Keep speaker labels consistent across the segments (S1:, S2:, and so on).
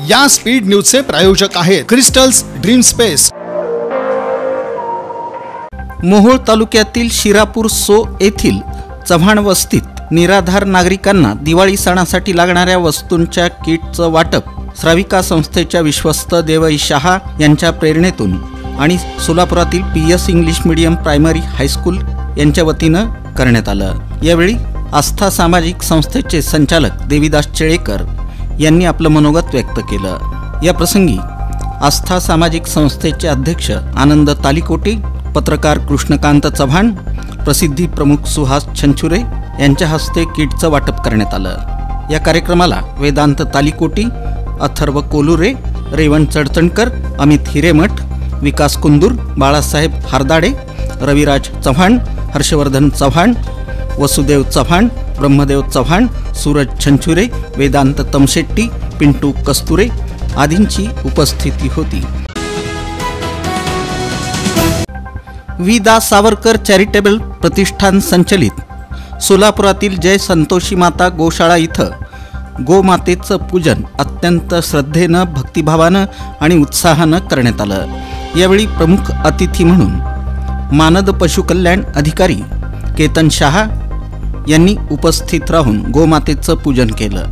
S1: या स्पीड न्यूजचे प्रायोजक आहेत क्रिस्टल्स ड्रीम स्पेस।
S2: मोहोळ तालुक्यातील शिरापूर सो येथील चव्हाण वस्तीत निराधार नागरिकांना दिवाळी सणासाठी लागणाऱ्या वस्तूंच्या किटचं वाटप श्राविका संस्थेच्या विश्वस्त देवई शहा यांच्या प्रेरणेतून आणि सोलापुरातील PS English medium primary high school यांच्या वतीनं करण्यात आलं। यावेळी आस्था सामाजिक संस्थेचे संचालक देवीदास चेळेकर यांनी आपलं मनोगत व्यक्त केलं। या प्रसंगी आस्था सामाजिक संस्थेचे अध्यक्ष आनंद तालीकोटी, पत्रकार कृष्णकांत चव्हाण, प्रसिद्धी प्रमुख सुहास छंछुरे यांच्या हस्ते किटचं वाटप करण्यात आलं। या कार्यक्रमाला वेदांत तालीकोटी, अथर्व कोलुरे, रेवण चडचणकर, अमित हिरेमठ, विकास कुंदूर, बाळासाहेब हारदाडे, रविराज चव्हाण, हर्षवर्धन चव्हाण, वसुदेव चव्हाण, ब्रह्मदेव चव्हाण, सूरज छंछुरे, वेदांत तमशेट्टी, पिंटू कस्तुरे आदींची उपस्थिती होती। विदा सावरकर चॅरिटेबल प्रतिष्ठान संचलित सोलापुरातील जय संतोषी माता गोशाळा इथं गोमातेचं पूजन अत्यंत श्रद्धेनं, भक्तिभावानं आणि उत्साहानं करण्यात आलं। यावेळी प्रमुख अतिथी म्हणून मानद पशुकल्याण अधिकारी केतन शहा यांनी उपस्थित राहून गोमातेचं पूजन केलं।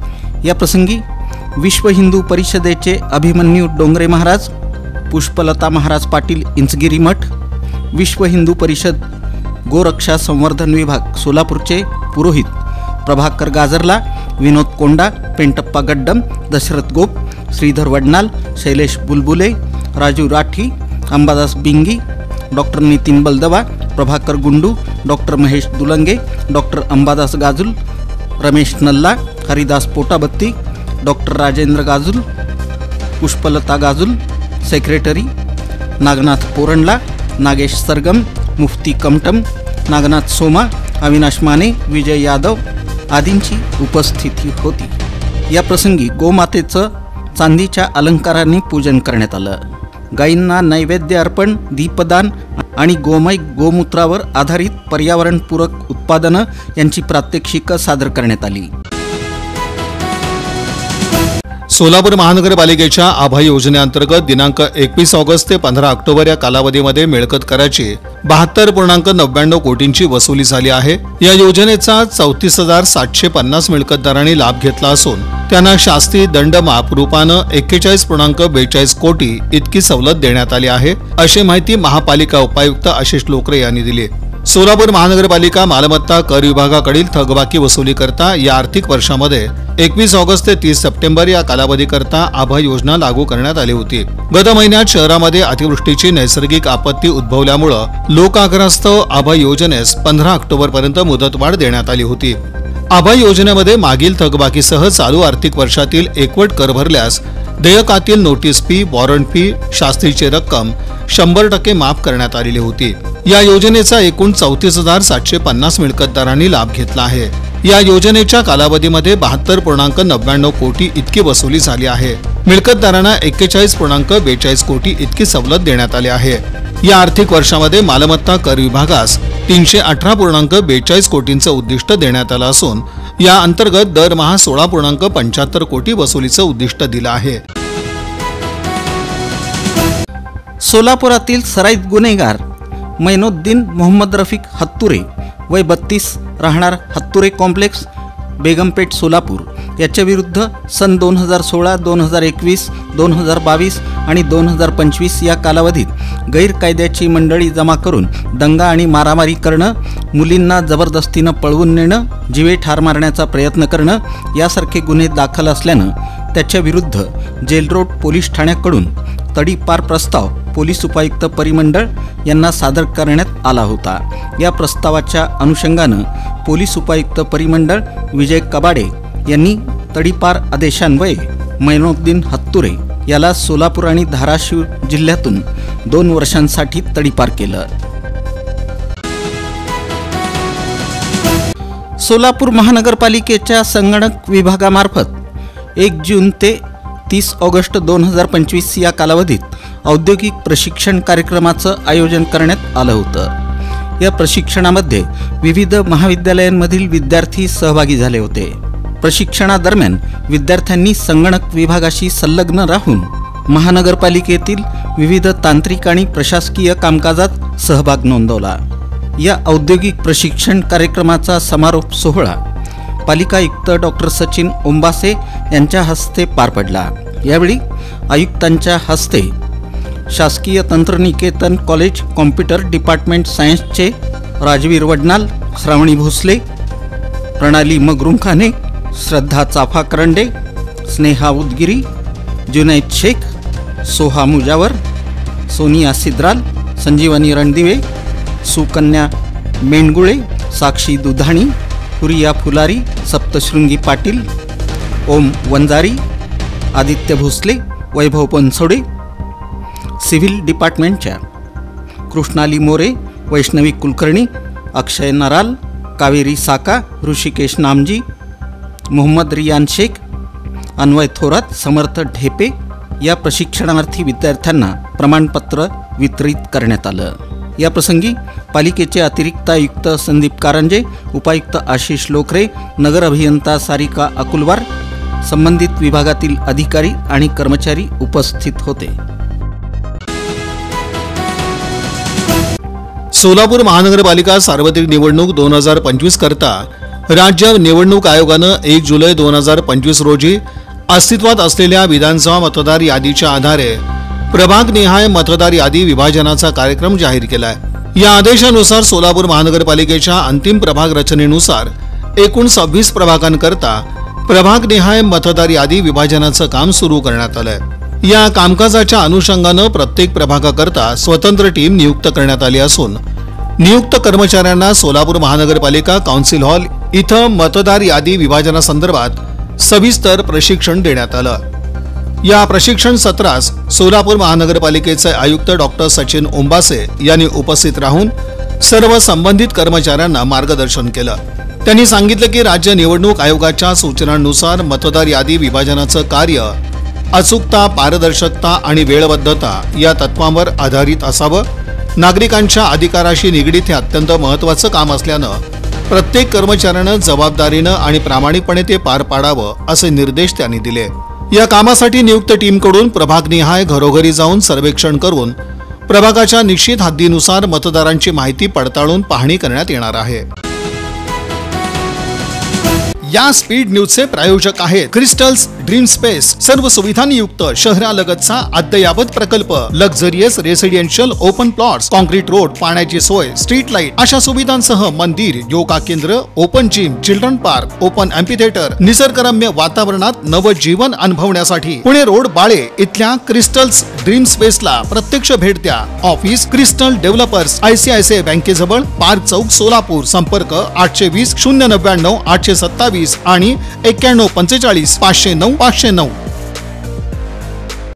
S2: या प्रसंगी विश्व हिंदू परिषदेचे अभिमन्यू डोंगरे महाराज, पुष्पलता महाराज पाटील इंचगिरी मठ, विश्व हिंदू परिषद गोरक्षा संवर्धन विभाग सोलापूरचे पुरोहित प्रभाकर गाजरला, विनोद कोंडा, पेंटप्पा गड्डम, दशरथ गोप, श्रीधर वडनाल, शैलेश बुलबुले, Raju Rathi, Ambadas Bingi, doctor Nitin Baldawa, Prabhakar Gundu, doctor Mahesh Dulange, doctor Ambadas Gajul, Ramesh Nalla, Haridas Potabatti, doctor Rajendra Gajul, Pushpalata Gajul, secretary Nagnath Poranla, Nagesh Sargam, Mufti Kamtam, Nagnath Soma, Avinash Mane, Vijay Yadav आदींची उपस्थिती होती। या प्रसंगी गोमातेचं चांदीच्या अलंकारांनी पूजन करण्यात आलं। गायींना नैवेद्य अर्पण, दीपदान आणि गोमय गोमूत्रावर आधारित पर्यावरणपूरक उत्पादनं यांची प्रात्यक्षिकं सादर करण्यात आली।
S1: सोलापूर महानगरपालिकेच्या आभा योजनेअंतर्गत दिनांक 21 ऑगस्ट ते 15 ऑक्टोबर या कालावधीमध्ये मिळकत कराची 72.99 कोटींची वसुली झाली आहे। या योजनेचा 34,750 मिळकतदारांनी लाभ घेतला असून त्यांना शास्ती दंडमाफ रूपानं 41.42 कोटी इतकी सवलत देण्यात आली आहे, अशी माहिती महापालिका उपायुक्त आशिष लोकरे यांनी दिली। सोलापूर महानगरपालिका मालमत्ता कर विभागाकडील थकबाकी वसुली करता या आर्थिक वर्षामध्ये 21 ऑगस्ट ते 30 सप्टेंबर या कालावधीकरता आभा योजना लागू करण्यात आली होती। गत महिन्यात शहरामध्ये अतिवृष्टीची नैसर्गिक आपत्ती उद्भवल्यामुळे लोकाग्रहास्तव आभा योजनेस 15 ऑक्टोबर पर्यंत मुदतवाढ देण्यात आली होती। आभा योजनेमध्ये मागील थकबाकीसह चालू आर्थिक वर्षातील एकवट कर भरल्यास देयकातील नोटीस फी, वॉरंट फी, शास्तीची रक्कम 100% माफ करण्यात आलेली होती। या योजनेचा एकूण 34,750 मिळकतदारांनी लाभ घेतला आहे। या योजनेच्या कालावधीमध्ये 72.99 कोटी इतकी वसुली झाली आहे। मिळकतदारांना 41.42 कोटी इतकी सवलत देण्यात आली आहे। या आर्थिक वर्षामध्ये मालमत्ता कर विभागास 318.42 कोटींचं उद्दिष्ट देण्यात आलं असून या अंतर्गत दरमहा 16.75 कोटी वसुलीचं उद्दिष्ट दिलं आहे।
S2: सोलापुरातील सराईत गुन्हेगार मैनुद्दीन मोहम्मद रफिक हत्तुरे वय 32 राहणार हत्तुरे कॉम्प्लेक्स बेगमपेठ सोलापूर याच्या विरुद्ध सन 2016, 2021, 2022 आणि 2025 या कालावधीत गैरकायद्याची मंडळी जमा करून दंगा आणि मारामारी करणं, मुलींना जबरदस्तीनं पळवून नेणं, जीवे ठार मारण्याचा प्रयत्न करणं यासारखे गुन्हे दाखल असल्यानं त्याच्या विरुद्ध जेल रोड पोलीस ठाण्याकडून तडीपार प्रस्ताव पोलीस उपायुक्त परिमंडळ यांना सादर करण्यात आला होता। या प्रस्तावाच्या अनुषंगानं पोलीस उपायुक्त परिमंडळ विजय कबाडे यांनी तडीपार आदेशान्वये मैनुद्दीन हत्तुरे याला सोलापूर आणि धाराशिव जिल्ह्यातून 2 वर्षांसाठी तडीपार केलं। सोलापूर महानगरपालिकेच्या संगणक विभागामार्फत 1 जून ते 30 ऑगस्ट 2025 या कालावधीत औद्योगिक प्रशिक्षण कार्यक्रमाचं आयोजन करण्यात आलं होतं। या प्रशिक्षणामध्ये विविध महाविद्यालयांमधील विद्यार्थी सहभागी झाले होते। प्रशिक्षणादरम्यान विद्यार्थ्यांनी संगणक विभागाशी संलग्न राहून महानगरपालिकेतील विविध तांत्रिक आणि प्रशासकीय कामकाजात सहभाग नोंदवला। या औद्योगिक प्रशिक्षण कार्यक्रमाचा समारोप सोहळा पालिका आयुक्त डॉक्टर सचिन ओंबासे यांच्या हस्ते पार पडला। यावेळी आयुक्तांच्या हस्ते शासकीय तंत्रनिकेतन कॉलेज कॉम्प्युटर डिपार्टमेंट सायन्सचे राजवीर वडनाल, श्रावणी भोसले, प्रणाली मगरुमखाने, श्रद्धा चाफा करंडे, स्नेहा उदगिरी, जुनैद शेख, सोहा मुजावर, सोनिया सिद्राल, संजीवनी रणदिवे, सुकन्या मेंढगुळे, साक्षी दुधाणी, हुरिया फुलारी, सप्तशृंगी पाटील, ओम वंजारी, आदित्य भोसले, वैभव बनसोडे, सिव्हिल डिपार्टमेंटच्या कृष्णाली मोरे, वैष्णवी कुलकर्णी, अक्षय नराल, कावेरी साका, ऋषिकेश नामजी, मोहम्मद रियान शेख, अन्वय थोरात, समर्थ ढेपे या प्रशिक्षणार्थी विद्यार्थ्यांना प्रमाणपत्र वितरित करण्यात आलं। या प्रसंगी पालिकेचे अतिरिक्त आयुक्त संदीप कारंजे, उपायुक्त आशिष लोखरे, नगर अभियंता सारिका अकुलवार, संबंधित विभागातील अधिकारी आणि कर्मचारी उपस्थित होते।
S1: सोलापूर महानगरपालिका सार्वत्रिक निवडणूक 2025 करता राज्य निवडणूक आयोगानं 1 जुलै 2025 रोजी अस्तित्वात असलेल्या विधानसभा मतदार यादीच्या आधारे प्रभागनिहाय मतदार यादी विभाजनाचा कार्यक्रम जाहीर केला आहे। या आदेशानुसार सोलापूर महानगरपालिकेच्या अंतिम प्रभाग रचनेनुसार एकूण 26 प्रभागांकरता प्रभागनिहाय मतदार यादी विभाजनाचं काम सुरू करण्यात आलंय। या कामकाजाच्या अनुषंगानं प्रत्येक प्रभागाकरता स्वतंत्र टीम नियुक्त करण्यात आली असून नियुक्त कर्मचाऱ्यांना सोलापूर महानगरपालिका काउन्सिल हॉल इथं मतदार यादी विभाजनासंदर्भात सविस्तर प्रशिक्षण देण्यात आलं। या प्रशिक्षण सत्रास सोलापूर महानगरपालिकेचे आयुक्त डॉक्टर सचिन ओंबासे यांनी उपस्थित राहून सर्व संबंधित कर्मचाऱ्यांना मार्गदर्शन केलं। त्यांनी सांगितलं की राज्य निवडणूक आयोगाच्या सूचनांनुसार मतदार यादी विभाजनाचं कार्य अचूकता, पारदर्शकता आणि वेळबद्धता या तत्वांवर आधारित असावं। नागरिकांच्या अधिकाराशी निगडीत हे अत्यंत महत्त्वाचं काम असल्यानं प्रत्येक कर्मचाऱ्यानं जबाबदारीनं आणि प्रामाणिकपणे ते पार पाडावं असे निर्देश त्यांनी दिले। या कामासाठी नियुक्त टीमकडून प्रभागनिहाय घरोघरी जाऊन सर्वेक्षण करून प्रभागाच्या निश्चित हद्दीनुसार मतदारांची माहिती पडताळून पाहणी करण्यात येणार आहे। या स्पीड न्यूजचे प्रायोजक आहेत क्रिस्टल्स ड्रीम स्पेस, सर्व सुविधांनी युक्त शहरालगतचा अद्ययावत प्रकल्प, luxurious residential open plots, concrete road, पाण्याची सोय, स्ट्रीट लाईट अशा सुविधांसह मंदिर, योगा केंद्र, open gym, children park, open amphitheatre, निसर्गरम्य वातावरणात नवजीवन अनुभवण्यासाठी पुणे रोड बाळे इथल्या क्रिस्टल्स ड्रीम स्पेसला प्रत्यक्ष भेट द्या। ऑफिस क्रिस्टल डेव्हलपर्स, ICICI बँकेजवळ, पार्क चौक, सोलापूर। संपर्क 820 099 827 आणि 91 45 509 509।